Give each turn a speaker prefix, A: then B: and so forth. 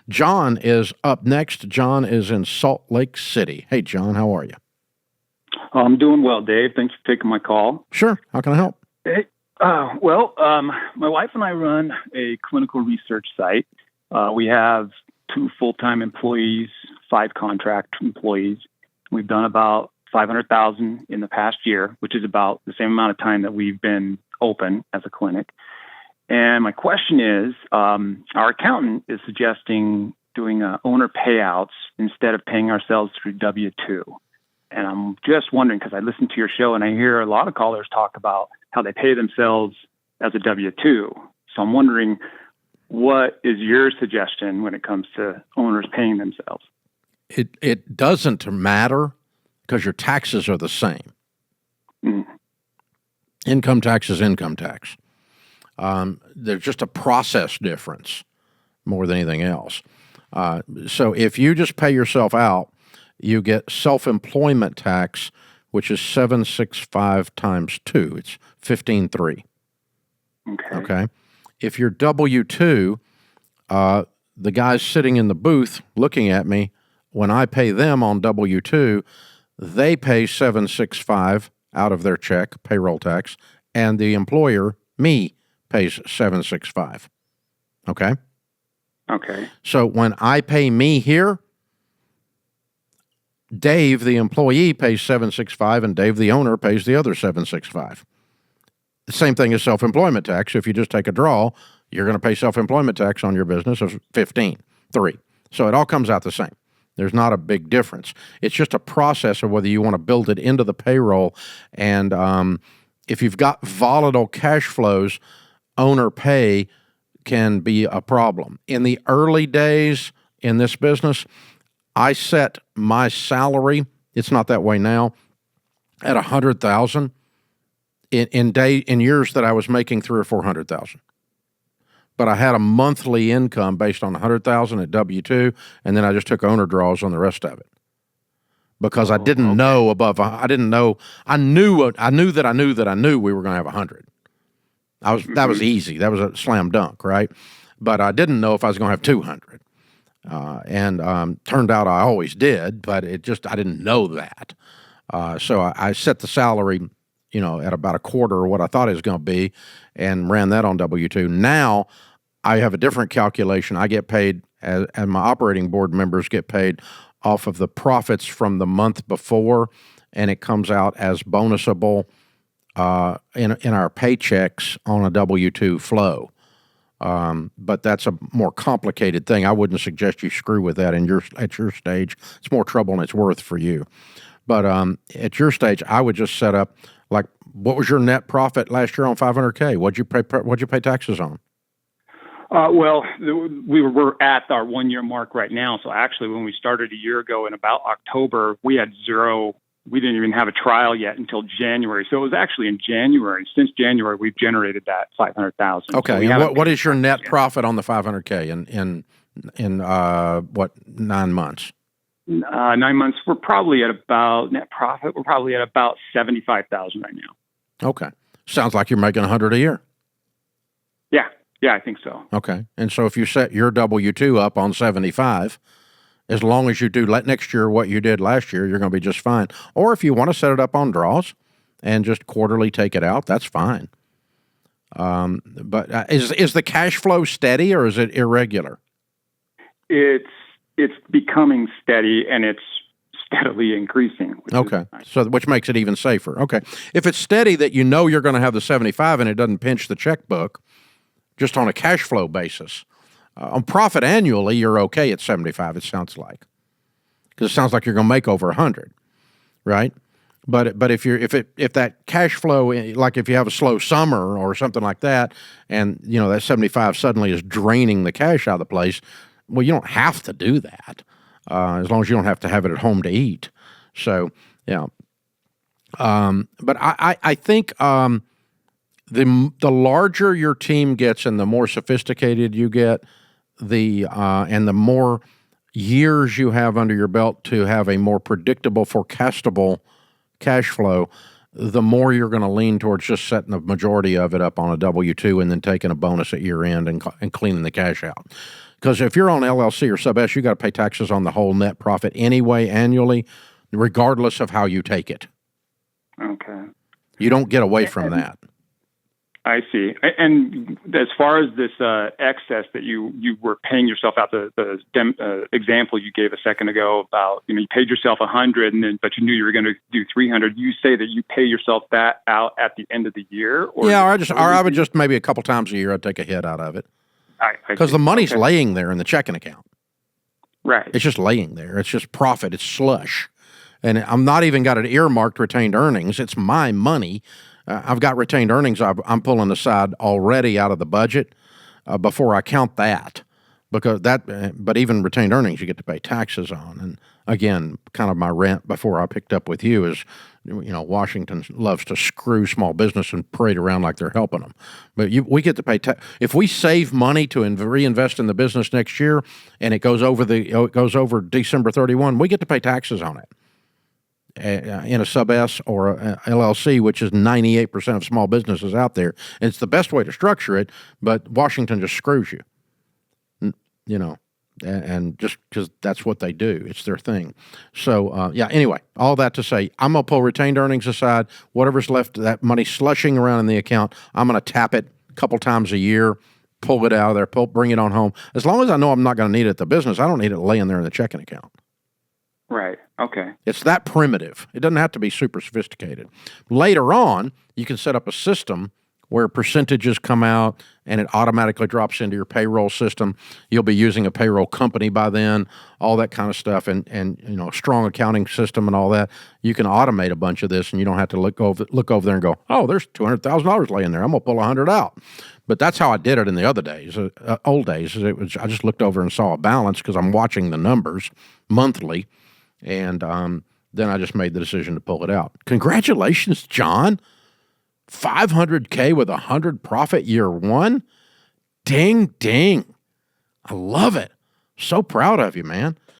A: John is up next. John is in Salt Lake City. Hey, John, how are you?
B: I'm doing well, Dave. Thanks for taking my call.
A: Sure. How can I help?
B: Hey, my wife and I run a clinical research site. We have 2 full-time employees, 5 contract employees. We've done about $500,000 in the past year, which is about the same amount of time that we've been open as a clinic. And my question is, our accountant is suggesting doing owner payouts instead of paying ourselves through W-2. And I'm just wondering, because I listen to your show and I hear a lot of callers talk about how they pay themselves as a W-2. So I'm wondering, what is your suggestion when it comes to owners paying themselves?
A: It doesn't matter because your taxes are the same. Income tax is income tax. There's just a process difference more than anything else. So if you just pay yourself out, you get self-employment tax, which is 765 times 2. It's 15.3. Okay. If you're W-2, the guys sitting in the booth looking at me, when I pay them on W-2, they pay 765 out of their check, payroll tax, and the employer, me, pays 765. Okay?
B: Okay.
A: So when I pay me here, Dave, the employee, pays 765, and Dave, the owner, pays the other 765. The same thing as self-employment tax. If you just take a draw, you're going to pay self-employment tax on your business of 15.3. So it all comes out the same. There's not a big difference. It's just a process of whether you want to build it into the payroll. And if you've got volatile cash flows, owner pay can be a problem. In the early days in this business, I set my salary, it's not that way now, at $100,000 in years that I was making $300,000 or $400,000. But I had a monthly income based on $100,000 at W-2, and then I just took owner draws on the rest of it because I didn't know above. I didn't know. I knew that we were going to have 100. That was easy. That was a slam dunk, right? But I didn't know if I was going to have 200. And turned out I always did, but I didn't know that. So I set the salary, at about a quarter of what I thought it was going to be and ran that on W-2. Now I have a different calculation. I get paid, and my operating board members get paid off of the profits from the month before, and it comes out as bonusable in our paychecks on a W-2 flow. But that's a more complicated thing. I wouldn't suggest you screw with that at your stage. It's more trouble than it's worth for you. But at your stage, I would just set up, like, what was your net profit last year on $500K? What'd you pay taxes on?
B: We're at our 1 year mark right now. So actually, when we started a year ago in about October, we had zero. We didn't even have a trial yet until January. So it was actually in January. Since January, we've generated that $500,000.
A: Okay.
B: So
A: and what is your net profit on the $500K in 9 months?
B: 9 months. We're probably at about net profit. We're probably at about $75,000 right now.
A: Okay. Sounds like you're making 100 a year.
B: Yeah, I think so.
A: Okay. And so if you set your W-2 up on 75, as long as you do next year what you did last year, you're going to be just fine. Or if you want to set it up on draws and just quarterly take it out, that's fine. But is the cash flow steady or is it irregular?
B: It's becoming steady and it's steadily increasing.
A: Okay. So which makes it even safer. Okay. If it's steady that you know you're going to have the 75 and it doesn't pinch the checkbook, just on a cash flow basis. On profit annually, you're okay at 75, it sounds like. Because it sounds like you're going to make over 100, right? But if that cash flow, like if you have a slow summer or something like that, and that 75 suddenly is draining the cash out of the place, well, you don't have to do that, as long as you don't have to have it at home to eat. So, yeah. But I think the larger your team gets and the more sophisticated you get, and the more years you have under your belt to have a more predictable, forecastable cash flow, the more you're going to lean towards just setting the majority of it up on a W-2 and then taking a bonus at year end and cleaning the cash out. Because if you're on LLC or sub S, you got to pay taxes on the whole net profit anyway annually, regardless of how you take it.
B: Okay.
A: You don't get away from that.
B: I see. And as far as this excess that you were paying yourself out, the example you gave a second ago about, you paid yourself 100, but you knew you were going to do 300. You say that you pay yourself that out at the end of the year, or
A: yeah, or I would just maybe a couple times a year I'd take a hit out of it because the money's laying there in the checking account.
B: Right.
A: It's just laying there. It's just profit. It's slush, and I'm not even got it earmarked retained earnings. It's my money. I've got retained earnings I'm pulling aside already out of the budget before I count that, because but even retained earnings you get to pay taxes on. And again, kind of my rant before I picked up with you is, Washington loves to screw small business and parade around like they're helping them. But we get to pay if we save money to reinvest in the business next year, and it goes over December 31, we get to pay taxes on it. In a sub S or a LLC, which is 98% of small businesses out there. And it's the best way to structure it, but Washington just screws you, and just because that's what they do. It's their thing. So, anyway, all that to say, I'm going to pull retained earnings aside. Whatever's left, that money slushing around in the account, I'm going to tap it a couple times a year, pull it out of there, bring it on home. As long as I know I'm not going to need it at the business, I don't need it laying there in the checking account.
B: Right. Okay.
A: It's that primitive. It doesn't have to be super sophisticated. Later on, you can set up a system where percentages come out and it automatically drops into your payroll system. You'll be using a payroll company by then, all that kind of stuff, and a strong accounting system and all that. You can automate a bunch of this, and you don't have to look over there and go, oh, there's $200,000 laying there. I'm gonna pull 100 out. But that's how I did it in the other days, old days. I just looked over and saw a balance because I'm watching the numbers monthly. And then I just made the decision to pull it out. Congratulations, John. $500K with 100 profit year one. Ding, ding. I love it. So proud of you, man.